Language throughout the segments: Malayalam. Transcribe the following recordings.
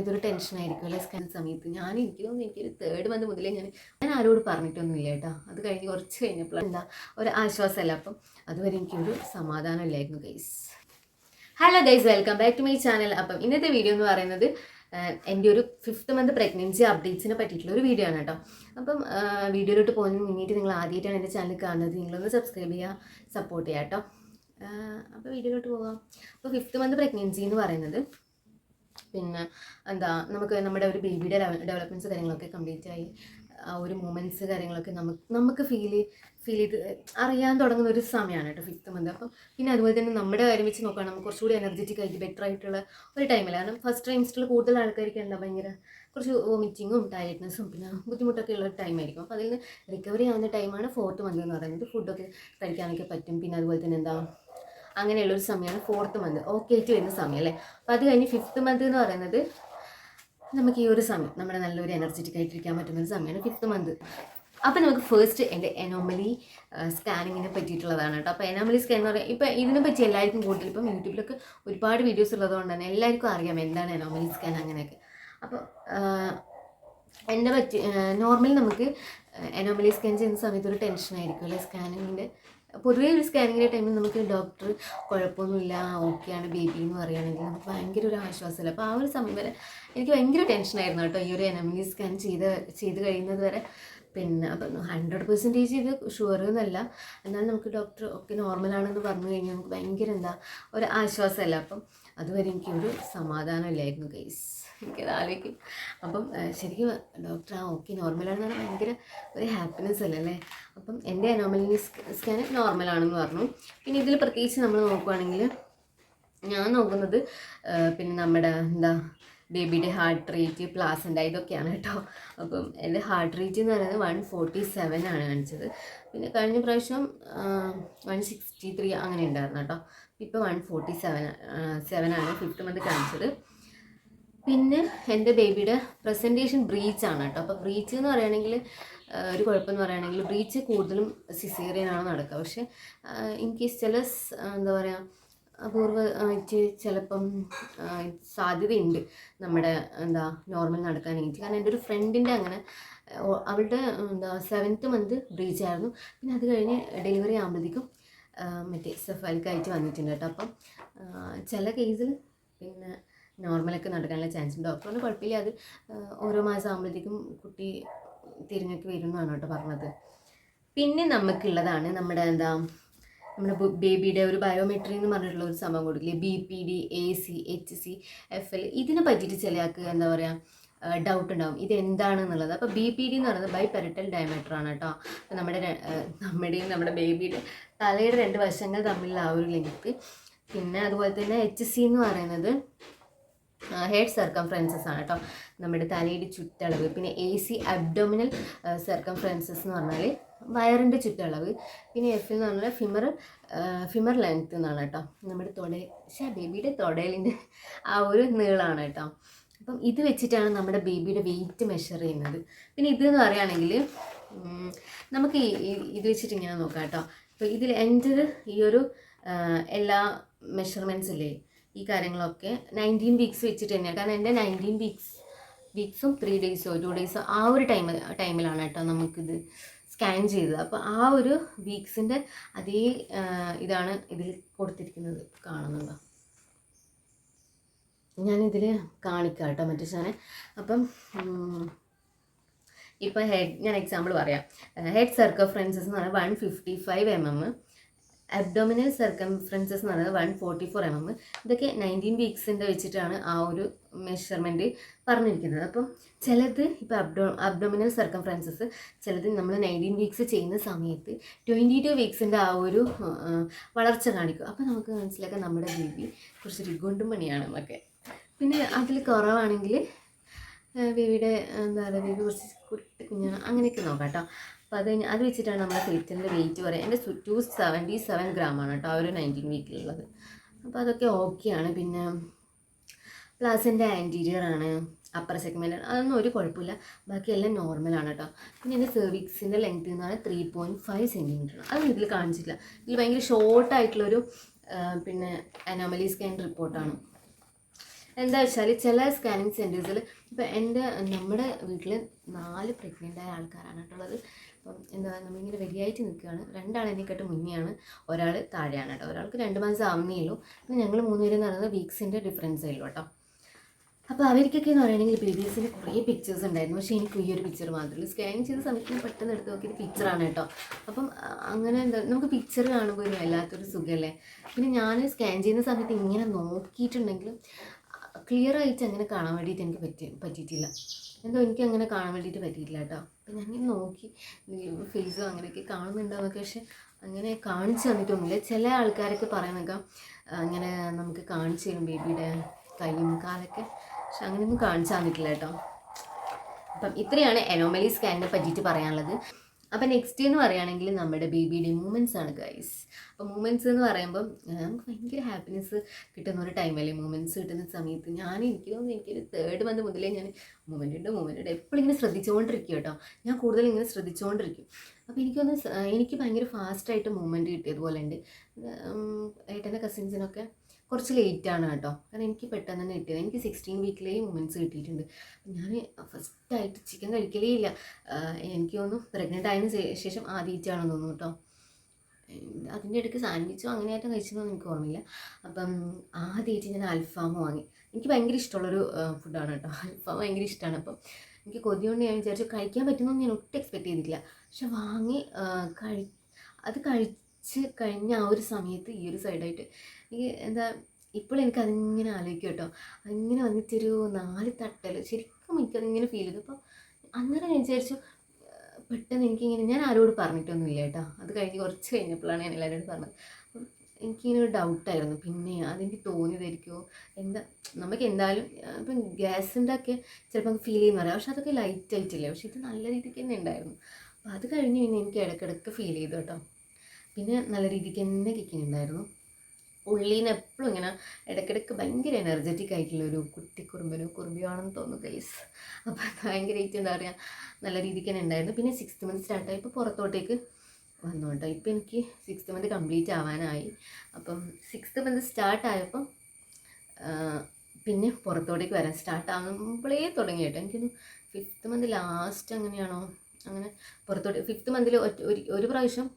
ഇതൊരു ടെൻഷനായിരിക്കും അല്ലേ സ്കാൻ സമയത്ത്. എനിക്ക് തോന്നുന്നു എനിക്കൊരു 3rd മന്ത് മുതലേ ഞാൻ ആരോട് പറഞ്ഞിട്ടൊന്നുമില്ല കേട്ടോ. അത് കഴിഞ്ഞ് കുറച്ച് കഴിഞ്ഞപ്പോൾ ഒരു ആശ്വാസമല്ല. അപ്പം അതുവരെ എനിക്കൊരു സമാധാനം ഇല്ലായിരുന്നു guys. Hello guys, welcome back to my channel. അപ്പം ഇന്നത്തെ വീഡിയോ എന്ന് പറയുന്നത് എൻ്റെ ഒരു 5th മന്ത് പ്രഗ്നൻസി അപ്ഡേറ്റ്സിനെ പറ്റിയിട്ടുള്ള ഒരു വീഡിയോ ആണ് കേട്ടോ. അപ്പം വീഡിയോയിലോട്ട് പോകുന്നതിന് മുന്നിട്ട് നിങ്ങൾ ആദ്യമായിട്ടാണ് എൻ്റെ ചാനൽ കാണുന്നത്, നിങ്ങളൊന്ന് സബ്സ്ക്രൈബ് ചെയ്യുക, സപ്പോർട്ട് ചെയ്യുക കേട്ടോ. അപ്പോൾ വീഡിയോയിലോട്ട് പോകാം. അപ്പോൾ 5th മന്ത് പ്രഗ്നൻസി എന്ന് പറയുന്നത് പിന്നെ നമുക്ക് നമ്മുടെ ഒരു ബേബിയുടെ ഡെവലപ്മെൻറ്റ്സ് കാര്യങ്ങളൊക്കെ കംപ്ലീറ്റ് ആയി ആ ഒരു മൂമെൻറ്റ്സ് കാര്യങ്ങളൊക്കെ നമുക്ക് ഫീൽ ചെയ്ത് അറിയാൻ തുടങ്ങുന്ന ഒരു സമയമാണ് കേട്ടോ 5th മന്ത്. അപ്പം പിന്നെ അതുപോലെ തന്നെ നമ്മുടെ കാര്യം വെച്ച് നോക്കുകയാണെങ്കിൽ നമുക്ക് കുറച്ചുകൂടി എനർജറ്റിക് ആയിട്ട് ബെറ്റർ ആയിട്ടുള്ള ഒരു ടൈമില്ല. കാരണം ഫസ്റ്റ് ട്രൈംസ്റ്ററിൽ കൂടുതൽ ആൾക്കാർക്ക് ഭയങ്കര കുറച്ച് വോമിറ്റിങ്ങും ടയർഡ്നെസ്സും പിന്നെ ബുദ്ധിമുട്ടൊക്കെ ഉള്ള ഒരു ടൈമായിരിക്കും. അപ്പോൾ അതിൽ നിന്ന് റിക്കവറി ആവുന്ന ടൈമാണ് 4th മന്ത് എന്ന് പറയുന്നത്. ഫുഡൊക്കെ കഴിക്കാനൊക്കെ പറ്റും. പിന്നെ അതുപോലെ തന്നെ അങ്ങനെയുള്ളൊരു സമയമാണ് 4th മന്ത് ഓക്കെ ആയിട്ട് വരുന്ന സമയം അല്ലേ. അപ്പോൾ അത് കഴിഞ്ഞ് 5th മന്ത് എന്ന് പറയുന്നത് നമുക്ക് ഈ ഒരു സമയം നമ്മുടെ നല്ലൊരു എനർജറ്റിക് ആയിട്ടിരിക്കാൻ പറ്റുന്ന ഒരു സമയമാണ് 5th മന്ത്. അപ്പോൾ നമുക്ക് ഫസ്റ്റ് എൻ്റെ എനോമലി സ്കാനിങ്ങിനെ പറ്റിയിട്ടുള്ളതാണ് കേട്ടോ. അപ്പോൾ എനോമലി സ്കാൻ എന്ന് പറയുന്നത് ഇപ്പോൾ ഇതിനെപ്പറ്റി എല്ലാവർക്കും കൂടുതൽ ഇപ്പം യൂട്യൂബിലൊക്കെ ഒരുപാട് വീഡിയോസ് ഉള്ളതുകൊണ്ട് തന്നെ എല്ലാവർക്കും അറിയാം എന്താണ് എനോമലി സ്കാൻ അങ്ങനെയൊക്കെ. അപ്പോൾ എൻ്റെ പറ്റി നോർമലി നമുക്ക് എനോമലി സ്കാൻ ചെയ്യുന്ന സമയത്ത് ഒരു ടെൻഷനായിരിക്കും അല്ലേ സ്കാനിങ്ങിൻ്റെ. പൊതുവേ ഒരു സ്കാനിങ്ങിൻ്റെ ടൈമിൽ നമുക്ക് ഡോക്ടർ കുഴപ്പമൊന്നുമില്ല ഓക്കെയാണ് ബേബി എന്ന് പറയുകയാണെങ്കിൽ നമുക്ക് ഭയങ്കര ഒരു ആശ്വാസമല്ല. അപ്പോൾ ആ ഒരു സമയം വരെ എനിക്ക് ഭയങ്കര ടെൻഷനായിരുന്നു കേട്ടോ ഈ ഒരു എനോമലി സ്കാൻ ചെയ്ത് കഴിയുന്നത് വരെ. പിന്നെ അപ്പം 100% ഇത് ഷുവർ എന്നല്ല, എന്നാലും നമുക്ക് ഡോക്ടർ ഒക്കെ നോർമലാണെന്ന് പറഞ്ഞു കഴിഞ്ഞാൽ നമുക്ക് ഭയങ്കര ഒരു ആശ്വാസമല്ല. അപ്പം അതുവരെ എനിക്കൊരു സമാധാനം ഇല്ലായിരുന്നു ഗൈസ്, എനിക്കത് ആലോചിക്കും. അപ്പം ശരിക്കും ഡോക്ടർ ഓക്കെ നോർമലാണെന്ന് പറഞ്ഞാൽ ഭയങ്കര ഒരു ഹാപ്പിനെസ് അല്ലേ. അപ്പം എൻ്റെ അനോമലി സ്കാൻ നോർമലാണെന്ന് പറഞ്ഞു. പിന്നെ ഇതിൽ പ്രത്യേകിച്ച് നമ്മൾ നോക്കുകയാണെങ്കിൽ ഞാൻ നോക്കുന്നത് പിന്നെ നമ്മുടെ ബേബിയുടെ ഹാർട്ട് റേറ്റ്, പ്ലാസൻ്റ ഇതൊക്കെയാണ് കേട്ടോ. അപ്പം എൻ്റെ ഹാർട്ട് റേറ്റ് എന്ന് പറയുന്നത് 147 ആണ് കാണിച്ചത്. പിന്നെ കഴിഞ്ഞ പ്രാവശ്യം 163 അങ്ങനെ ഉണ്ടായിരുന്നു കേട്ടോ. ഇപ്പോൾ 147 ആണ് 5th മന്ത് കാണിച്ചത്. പിന്നെ എൻ്റെ ബേബിയുടെ പ്രസൻറ്റേഷൻ ബ്രീച്ചാണ് കേട്ടോ. അപ്പോൾ ബ്രീച്ച് എന്ന് പറയുകയാണെങ്കിൽ ഒരു കുഴപ്പമെന്ന് പറയുകയാണെങ്കിൽ ബ്രീച്ച് കൂടുതലും സിസേറിയനാണ് നടക്കുക. പക്ഷേ ഇൻ കേസ് ചില അപൂർവമായിട്ട് ചിലപ്പം സാധ്യതയുണ്ട് നമ്മുടെ നോർമൽ നടക്കാനായിട്ട്. കാരണം എൻ്റെ ഒരു ഫ്രണ്ടിൻ്റെ അങ്ങനെ അവളുടെ 7th മന്ത് ബ്രീച്ച് ആയിരുന്നു. പിന്നെ അത് കഴിഞ്ഞ് ഡെലിവറി ആകുമ്പോഴത്തേക്കും മറ്റേ സെഫാലിക്കായിട്ട് വന്നിട്ടുണ്ട് കേട്ടോ. അപ്പം ചില കേസിൽ പിന്നെ നോർമലൊക്കെ നടക്കാനുള്ള ചാൻസ് ഉണ്ട്. ഡോക്ടറിന് കുഴപ്പമില്ല, അത് ഓരോ മാസം ആകുമ്പോഴത്തേക്കും കുട്ടി തിരിഞ്ഞൊക്കെ വരുന്നതാണ് കേട്ടോ പറഞ്ഞത്. പിന്നെ നമുക്കുള്ളതാണ് നമ്മുടെ ബേബിയുടെ ഒരു ബയോമെട്രി എന്ന് പറഞ്ഞിട്ടുള്ള ഒരു സംഭവം കൊടുക്കില്ലേ, BPD, AC, HC, FL. ഇതിനെ പറ്റിയിട്ട് ചില ആൾക്ക് ഡൗട്ട് ഉണ്ടാവും ഇതെന്താണെന്നുള്ളത്. അപ്പോൾ BPD എന്ന് പറയുന്നത് ബൈപെരറ്റൽ ഡയമീറ്റർ ആണ് കേട്ടോ. അപ്പോൾ നമ്മുടെ ബേബിയുടെ തലയുടെ 2 വശങ്ങൾ തമ്മിലുള്ള ആ ഒരു ലെങ്ത്ത്. പിന്നെ അതുപോലെ തന്നെ HC എന്ന് പറയുന്നത് ഹെഡ് സർക്കംഫറൻസസ് ആണ് കേട്ടോ, നമ്മുടെ തലയുടെ ചുറ്റളവ്. പിന്നെ AC അബ്ഡോമിനൽ സർക്കംഫറൻസസ് എന്ന് പറഞ്ഞാൽ വയറിൻ്റെ ചുറ്റളവ്. പിന്നെ F എന്ന് പറഞ്ഞാൽ ഫിമർ ലെങ്ത്ത് എന്നാണ് കേട്ടോ, നമ്മുടെ ബേബിയുടെ തൊടലിൻ്റെ ആ ഒരു നീളമാണ് കേട്ടോ. അപ്പം ഇത് വെച്ചിട്ടാണ് നമ്മുടെ ബേബിയുടെ വെയിറ്റ് മെഷർ ചെയ്യുന്നത്. പിന്നെ ഇതെന്ന് പറയുകയാണെങ്കിൽ നമുക്ക് ഇത് വെച്ചിട്ട് ഇങ്ങനെ നോക്കാം കേട്ടോ. അപ്പോൾ ഇതിൽ എൻ്റെ ഈ ഒരു എല്ലാ മെഷർമെൻറ്റ്സ് ഇല്ലേ ഈ കാര്യങ്ങളൊക്കെ 19 വീക്സ് വെച്ചിട്ട് തന്നെയാണ്. കാരണം എൻ്റെ 19 വീക്സും 3 ഡേയ്സോ 2 ഡേയ്സോ ആ ഒരു ടൈമിലാണ് കേട്ടോ നമുക്കിത് സ്കാൻ ചെയ്തത്. അപ്പോൾ ആ ഒരു വീക്സിൻ്റെ അതേ ഇതാണ് ഇതിൽ കൊടുത്തിരിക്കുന്നത്, കാണുന്നുണ്ടോ? ഞാനിതിൽ കാണിക്കാം കേട്ടോ മറ്റേ സാധനം. അപ്പം ഇപ്പം ഞാൻ എക്സാമ്പിൾ പറയാം. ഹെഡ് സർക്കംഫറൻസസ് എന്ന് പറഞ്ഞാൽ 155 mm, അബ്ഡോമിനൽ സർക്കംഫറൻസസ് എന്ന് പറയുന്നത് 144 mm. ഇതൊക്കെ 19 വീക്സിൻ്റെ വെച്ചിട്ടാണ് ആ ഒരു മെഷർമെൻറ്റ് പറഞ്ഞിരിക്കുന്നത്. അപ്പം ചിലത് ഇപ്പോൾ അബ്ഡോമിനൽ സർക്കംഫറൻസസ് ചിലത് നമ്മൾ 19 വീക്സ് ചെയ്യുന്ന സമയത്ത് 22 വീക്സിൻ്റെ ആ ഒരു വളർച്ച കാണിക്കും. അപ്പോൾ നമുക്ക് മനസ്സിലാക്കാം നമ്മുടെ ബേബി കുറച്ച് റിഗുണ്ടും പണിയാണെന്നൊക്കെ. പിന്നെ അതിൽ കുറവാണെങ്കിൽ ബേബിയുടെ ബേബി കുറച്ച് കുഞ്ഞാണ് അങ്ങനെയൊക്കെ നോക്കാം കേട്ടോ. അപ്പോൾ അത് വെച്ചിട്ടാണ് നമ്മുടെ ഫെറ്റിൻ്റെ വെയിറ്റ് പറയുക. എൻ്റെ 277 ഗ്രാമാണ് കേട്ടോ ആ ഒരു 19 വീക്കിലുള്ളത്. അപ്പോൾ അതൊക്കെ ഓക്കെയാണ്. പിന്നെ പ്ലാസൻ്റെ ആൻറ്റീരിയർ ആണ്, അപ്പർ സെഗ്മെൻ്റ്, അതൊന്നും ഒരു കുഴപ്പമില്ല, ബാക്കിയെല്ലാം നോർമലാണ് കേട്ടോ. പിന്നെ എൻ്റെ സെർവിക്സിൻ്റെ ലെങ്ത് എന്ന് പറഞ്ഞാൽ 3.5 cm. അതൊന്നും ഇതിൽ കാണിച്ചില്ല. ഇതിൽ ഭയങ്കര ഷോർട്ടായിട്ടുള്ളൊരു പിന്നെ അനോമലി സ്കാൻ റിപ്പോർട്ടാണ്. എന്താ വെച്ചാൽ ചില സ്കാനിങ് സെൻറ്റേഴ്സിൽ ഇപ്പോൾ നമ്മുടെ വീട്ടിൽ 4 പ്രഗ്നൻ്റായ ആൾക്കാരാണ് കേട്ടുള്ളത്. അപ്പം എന്താ നമ്മളിങ്ങനെ റെഡിയായിട്ട് നിൽക്കുകയാണ്. 2 ആൾ എന്നെക്കാട്ട് മുന്നെയാണ്, ഒരാൾ താഴെയാണ് കേട്ടോ. ഒരാൾക്ക് 2 മാസം ആവുന്നേ ഉള്ളൂ. പിന്നെ ഞങ്ങൾ 3 പേരും എന്ന് പറയുന്നത് വീക്സിൻ്റെ ഡിഫറൻസേ ഉള്ളൂ കേട്ടോ. അപ്പോൾ അവർക്കൊക്കെ എന്ന് പറയുകയാണെങ്കിൽ ബേബീസിന് കുറേ പിക്ചേഴ്സ് ഉണ്ടായിരുന്നു. പക്ഷേ എനിക്ക് ഈ ഒരു പിക്ചർ മാത്രമല്ല. സ്കാൻ ചെയ്ത സമയത്ത് പെട്ടെന്ന് എടുത്ത് നോക്കിയത് പിക്ചറാണ് കേട്ടോ. അപ്പം അങ്ങനെ എന്താ നമുക്ക് പിക്ചർ കാണുമ്പോൾ ഒരു വല്ലാത്തൊരു സുഖമല്ലേ. പിന്നെ ഞാൻ സ്കാൻ ചെയ്യുന്ന സമയത്ത് ഇങ്ങനെ നോക്കിയിട്ടുണ്ടെങ്കിലും ക്ലിയർ ആയിട്ട് അങ്ങനെ കാണാൻ വേണ്ടിയിട്ട് എനിക്ക് പറ്റിയിട്ടില്ല. എന്തോ എനിക്ക് അങ്ങനെ കാണാൻ വേണ്ടിയിട്ട് പറ്റിയിട്ടില്ല കേട്ടോ. അപ്പം ഞാനിങ്ങനെ നോക്കി ഫേസും അങ്ങനെയൊക്കെ കാണുന്നുണ്ടാവുമൊക്കെ, പക്ഷെ അങ്ങനെ കാണിച്ചു തന്നിട്ടൊന്നുമില്ല. ചില ആൾക്കാരൊക്കെ പറയുന്നേക്കാം അങ്ങനെ നമുക്ക് കാണിച്ചു തരും ബേബിയുടെ കൈയും കാലൊക്കെ, പക്ഷെ അങ്ങനെയൊന്നും കാണിച്ചു തന്നിട്ടില്ല കേട്ടോ. അപ്പം ഇത്രയാണ് അനോമലി സ്കാനിനെ പറ്റിയിട്ട് പറയാനുള്ളത്. അപ്പം നെക്സ്റ്റ് എന്ന് പറയുകയാണെങ്കിൽ നമ്മുടെ ബേബിയുടെ മൂമെൻറ്റ്സ് ആണ് ഗൈസ്. അപ്പോൾ മൂമെൻറ്റ്സ് എന്ന് പറയുമ്പം നമുക്ക് ഭയങ്കര ഹാപ്പിനെസ് കിട്ടുന്ന ഒരു ടൈമല്ലേ മൂമെൻറ്റ്സ് കിട്ടുന്ന സമയത്ത്. എനിക്ക് തോന്നുന്നു എനിക്കൊരു 3rd മന്ത് മുതലേ ഞാൻ മൂമെൻറ്റുണ്ട് എപ്പോഴും ഇങ്ങനെ ശ്രദ്ധിച്ചുകൊണ്ടിരിക്കും കേട്ടോ. ഞാൻ കൂടുതൽ ഇങ്ങനെ ശ്രദ്ധിച്ചുകൊണ്ടിരിക്കും. അപ്പോൾ എനിക്ക് ഭയങ്കര ഫാസ്റ്റായിട്ട് മൂവ്മെൻറ്റ് കിട്ടിയതുപോലെ ഉണ്ട്. ഏട്ടൻ്റെ കസിൻസിനൊക്കെ കുറച്ച് ലേറ്റാണ് കേട്ടോ. കാരണം എനിക്ക് പെട്ടെന്ന് തന്നെ കിട്ടിയത്. എനിക്ക് 16 വീക്കിലേ മൂമെൻറ്റ്സ് കിട്ടിയിട്ടുണ്ട്. ഞാൻ ഫസ്റ്റായിട്ട് ചിക്കൻ കഴിക്കലേ ഇല്ല. എനിക്ക് തോന്നുന്നു പ്രഗ്നൻ്റ് ആയതിനു ശേഷം ആദ്യമായിട്ടാണെന്ന് തോന്നുന്നു കേട്ടോ. അതിൻ്റെ ഇടയ്ക്ക് സാൻഡ്വിച്ചോ അങ്ങനെയായിട്ടും കഴിച്ചതെന്ന് എനിക്ക് ഓർമ്മയില്ല. അപ്പം ആദ്യമായിട്ട് ഞാൻ അൽഫാം വാങ്ങി. എനിക്ക് ഭയങ്കര ഇഷ്ടമുള്ളൊരു ഫുഡാണ് കേട്ടോ. അൽഫാം ഭയങ്കര ഇഷ്ടമാണ്. അപ്പം എനിക്ക് കൊതികൊണ്ട് ഞാൻ വിചാരിച്ചു കഴിക്കാൻ പറ്റുമെന്ന് ഞാൻ ഒട്ടും എക്സ്പെക്റ്റ് ചെയ്തിട്ടില്ല. പക്ഷെ വാങ്ങി കഴിച്ച് കഴിഞ്ഞ ആ ഒരു സമയത്ത് ഈ ഒരു സൈഡായിട്ട് എനിക്ക് എന്താ ഇപ്പോഴും എനിക്കതിങ്ങനെ ആലോചിക്കും കേട്ടോ. അതിങ്ങനെ വന്നിട്ടൊരു 4 തട്ടൽ ശരിക്കും എനിക്കതിങ്ങനെ ഫീൽ ചെയ്തു. അപ്പോൾ അന്നേരം ഞാൻ വിചാരിച്ചു പെട്ടെന്ന് ഞാൻ ആരോട് പറഞ്ഞിട്ടൊന്നുമില്ല കേട്ടോ. അത് കഴിഞ്ഞ് കുറച്ച് കഴിഞ്ഞപ്പോഴാണ് ഞാൻ എല്ലാവരോടും പറഞ്ഞത്. അപ്പം എനിക്കിങ്ങനെ ഒരു ഡൗട്ടായിരുന്നു. പിന്നെ അതെനിക്ക് തോന്നിയതായിരിക്കുമോ എന്താ, നമുക്ക് എന്തായാലും ഇപ്പം ഗ്യാസിൻ്റെ ഒക്കെ ചിലപ്പോൾ ഫീൽ ചെയ്യുന്ന പറയാം. പക്ഷെ അതൊക്കെ ലൈറ്റ് ആയിട്ടില്ലേ. പക്ഷെ ഇത് നല്ല രീതിക്ക് തന്നെ ഉണ്ടായിരുന്നു. അപ്പോൾ അത് കഴിഞ്ഞ് പിന്നെ എനിക്ക് ഇടയ്ക്കിടയ്ക്ക് ഫീൽ ചെയ്തു കേട്ടോ. പിന്നെ നല്ല രീതിക്ക് തന്നെ കിക്കുന്നുണ്ടായിരുന്നു. ഉള്ളിന്ന് എപ്പോഴും ഇങ്ങനെ ഇടയ്ക്കിടയ്ക്ക് ഭയങ്കര എനർജറ്റിക് ആയിട്ടുള്ളൊരു കുറുമ്പിയാണെന്ന് തോന്നുന്നു ഗൈസ്. അപ്പോൾ ഭയങ്കരമായിട്ട് എന്താ പറയുക നല്ല രീതിക്ക് തന്നെ ഉണ്ടായിരുന്നു. പിന്നെ 6th മന്ത് സ്റ്റാർട്ടായി. ഇപ്പോൾ പുറത്തോട്ടേക്ക് വന്നു കേട്ടോ. ഇപ്പോൾ എനിക്ക് 6th മന്ത് കംപ്ലീറ്റ് ആവാനായി. അപ്പം 6th മന്ത് സ്റ്റാർട്ടായപ്പം പിന്നെ പുറത്തോട്ടേക്ക് വരാൻ സ്റ്റാർട്ട് ആകുമ്പോഴേ തുടങ്ങി കേട്ടോ. എനിക്കൊന്ന് 5th മന്ത് ലാസ്റ്റ് അങ്ങനെയാണോ അങ്ങനെ പുറത്തോട്ട് 5th മന്തിൽ ഒരു പ്രാവശ്യം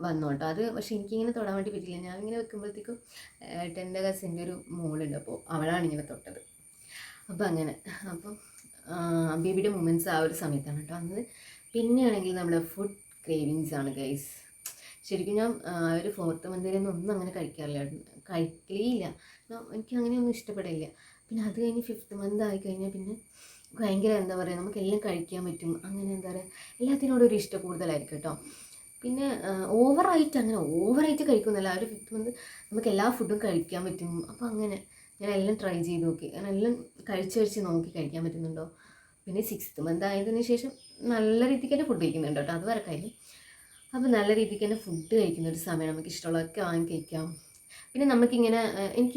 വന്നു കേട്ടോ. അത് പക്ഷെ എനിക്കിങ്ങനെ തൊടാൻ വേണ്ടി പറ്റില്ല. ഞാനിങ്ങനെ വെക്കുമ്പോഴത്തേക്കും ഏട്ടൻ്റെ കസിൻ്റെ ഒരു മോളുണ്ട്, അപ്പോൾ അവളാണ് ഇങ്ങനെ തൊട്ടത്. അപ്പോൾ അങ്ങനെ അപ്പം ബേബിയുടെ മൂമെൻറ്റ്സ് ആ ഒരു സമയത്താണ് കേട്ടോ അന്ന്. പിന്നെയാണെങ്കിൽ നമ്മുടെ ഫുഡ് ക്രേവിങ്സ് ആണ് ഗൈസ്. ശരിക്കും ഞാൻ ഒരു 4th മന്തിലൊന്നും ഒന്നും അങ്ങനെ കഴിക്കലേ ഇല്ല. എനിക്ക് അങ്ങനെയൊന്നും ഇഷ്ടപ്പെടില്ല. പിന്നെ അത് കഴിഞ്ഞ് 5th മന്ത് ആയിക്കഴിഞ്ഞാൽ പിന്നെ ഭയങ്കര എന്താ പറയുക നമുക്കെല്ലാം കഴിക്കാൻ പറ്റും. അങ്ങനെ എന്താ പറയുക എല്ലാത്തിനോടും ഒരു ഇഷ്ടം കൂടുതലായിരിക്കും കേട്ടോ. പിന്നെ ഓവറായിട്ട് കഴിക്കുന്നില്ല. ആ ഒരു 5th മന്ത് നമുക്ക് എല്ലാ ഫുഡും കഴിക്കാൻ പറ്റും. അപ്പോൾ അങ്ങനെ ഞാൻ എല്ലാം ട്രൈ ചെയ്ത് നോക്കി. ഞാൻ എല്ലാം കഴിച്ച് നോക്കി കഴിക്കാൻ പറ്റുന്നുണ്ടോ. പിന്നെ 6th മന്ത് ആയതിനു ശേഷം നല്ല രീതിക്ക് തന്നെ ഫുഡ് കഴിക്കുന്നുണ്ട് കേട്ടോ. അത് വേറെ കാര്യം. അപ്പോൾ നല്ല രീതിക്ക് തന്നെ ഫുഡ് കഴിക്കുന്ന ഒരു സമയം നമുക്ക് ഇഷ്ടമുള്ളതൊക്കെ വാങ്ങി കഴിക്കാം. പിന്നെ നമുക്കിങ്ങനെ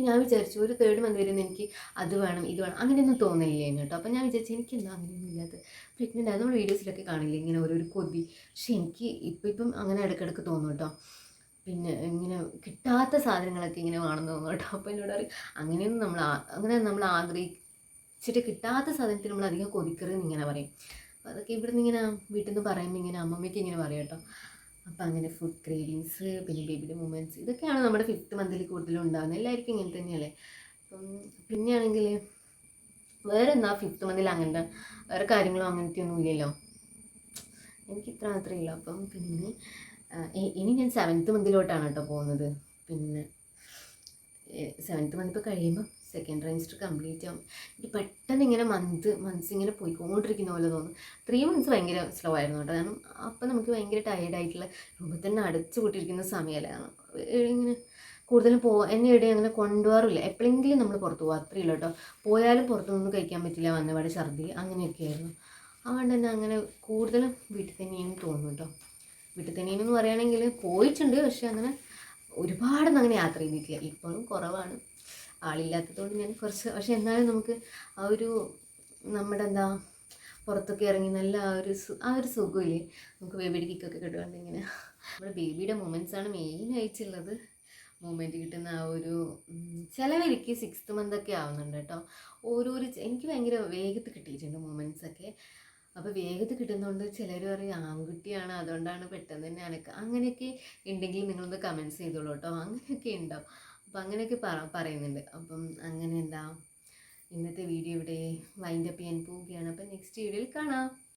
ഞാൻ വിചാരിച്ചു ഒരു 3rd മന്ത് വരുന്ന എനിക്ക് അത് വേണം ഇത് വേണം അങ്ങനെയൊന്നും തോന്നില്ലേന്ന് കേട്ടോ. അപ്പോൾ ഞാൻ വിചാരിച്ചു എനിക്കെന്താ അങ്ങനെയൊന്നും ഇല്ലാത്തത്. പ്രഗ്നൻ്റ് ആയത് നമ്മൾ വീഡിയോസിലൊക്കെ കാണില്ലേ ഇങ്ങനെ ഒരു കൊതി. പക്ഷെ എനിക്ക് ഇപ്പം അങ്ങനെ ഇടയ്ക്കിടയ്ക്ക് തോന്നും കേട്ടോ. പിന്നെ ഇങ്ങനെ കിട്ടാത്ത സാധനങ്ങളൊക്കെ ഇങ്ങനെ വേണമെന്ന് തോന്നും കേട്ടോ. അപ്പോൾ എന്നോട് പറയും അങ്ങനെയൊന്നും നമ്മൾ ആഗ്രഹിച്ചിട്ട് കിട്ടാത്ത സാധനത്തിന് നമ്മൾ അധികം കൊതിക്കരുതെന്ന് ഇങ്ങനെ പറയും. അപ്പോൾ അതൊക്കെ ഇവിടുന്ന് ഇങ്ങനെ വീട്ടിൽ നിന്ന് പറയുമ്പോൾ ഇങ്ങനെ അമ്മമ്മയ്ക്ക് ഇങ്ങനെ പറയും കേട്ടോ. അപ്പം അങ്ങനെ ഫുഡ് ക്രേവിങ്സ് പിന്നെ ബേബിയുടെ മൂമെൻറ്റ്സ് ഇതൊക്കെയാണ് നമ്മുടെ 5th മന്തിൽ കൂടുതലും ഉണ്ടാകുന്നത്. എല്ലാവർക്കും ഇങ്ങനെ തന്നെയല്ലേ. അപ്പം പിന്നെയാണെങ്കിൽ വേറെ എന്താ 5th മന്തിൽ അങ്ങനത്തെ വേറെ കാര്യങ്ങളോ അങ്ങനത്തെ ഒന്നും ഇല്ലല്ലോ. എനിക്ക് ഇത്ര മാത്രമേ ഇല്ല. അപ്പം പിന്നെ ഇനി ഞാൻ 7th മന്തിലോട്ടാണ് കേട്ടോ പോകുന്നത്. പിന്നെ 7th മന്ത് ഇപ്പോൾ കഴിയുമ്പോൾ 2nd ട്രൈമസ്റ്റർ കംപ്ലീറ്റ് ആവും. എനിക്ക് പെട്ടെന്ന് ഇങ്ങനെ മന്ത്സ് ഇങ്ങനെ പോയിക്കൊണ്ടിരിക്കുന്ന പോലെ തോന്നും. 3 മന്ത്സ് ഭയങ്കര സ്ലോ ആയിരുന്നു കേട്ടോ. കാരണം അപ്പം നമുക്ക് ഭയങ്കര ടയേർഡായിട്ടുള്ള രൂപത്തിൽ തന്നെ അടച്ചു കൂട്ടിയിരിക്കുന്ന സമയമല്ലേ. ഇങ്ങനെ കൂടുതലും എന്നെ എവിടെയും അങ്ങനെ കൊണ്ടുപോകാറില്ല. എപ്പോഴെങ്കിലും നമ്മൾ പുറത്ത് പോകും, അത്രയില്ല കേട്ടോ. പോയാലും പുറത്തുനിന്ന് കഴിക്കാൻ പറ്റില്ല, വന്നപാട് ഛർദി അങ്ങനെയൊക്കെയായിരുന്നു. അതുകൊണ്ട് തന്നെ അങ്ങനെ കൂടുതലും വീട്ടിൽ തന്നെയാണ് തോന്നുന്നു കേട്ടോ. വീട്ടിൽ തന്നെയെന്ന് പറയുകയാണെങ്കിൽ പോയിട്ടുണ്ട്, പക്ഷെ അങ്ങനെ ഒരുപാടൊന്നും അങ്ങനെ യാത്ര ചെയ്തിട്ടില്ല. ഇപ്പോഴും കുറവാണ്, ആളില്ലാത്തതുകൊണ്ട് ഞാൻ കുറച്ച്. പക്ഷെ എന്നാലും നമുക്ക് ആ ഒരു നമ്മുടെ പുറത്തൊക്കെ ഇറങ്ങി നല്ല ആ ഒരു സുഖമില്ലേ നമുക്ക് ബേബിയുടെ കിക്കൊക്കെ കിട്ടുകൊണ്ട് ഇങ്ങനെ നമ്മുടെ ബേബിയുടെ മൊമെൻറ്റ്സാണ് മെയിനായിട്ടുള്ളത്. മൂമെൻറ്റ് കിട്ടുന്ന ആ ഒരു ചിലവർക്ക് 6th മന്തൊക്കെ ആവുന്നുണ്ട് കേട്ടോ. എനിക്ക് ഭയങ്കര വേഗത്തിൽ കിട്ടിയിട്ടുണ്ട് മൂമെൻറ്റ്സൊക്കെ. അപ്പോൾ വേഗത്തിൽ കിട്ടുന്നതുകൊണ്ട് ചിലർ പറയും ആൺകുട്ടിയാണ് അതുകൊണ്ടാണ് പെട്ടെന്ന് തന്നെ അനക്ക്, അങ്ങനെയൊക്കെ ഉണ്ടെങ്കിൽ നിങ്ങളൊന്ന് കമൻറ്റ്സ് ചെയ്തോളൂ കേട്ടോ. അങ്ങനെയൊക്കെ ഉണ്ടാവും. അപ്പോൾ അങ്ങനെയൊക്കെ പറയുന്നുണ്ട്. അപ്പം അങ്ങനെ ഇന്നത്തെ വീഡിയോ ഇവിടെ വൈൻഡപ്പ് ചെയ്യാൻ പോവുകയാണ്. അപ്പം നെക്സ്റ്റ് വീഡിയോയിൽ കാണാം.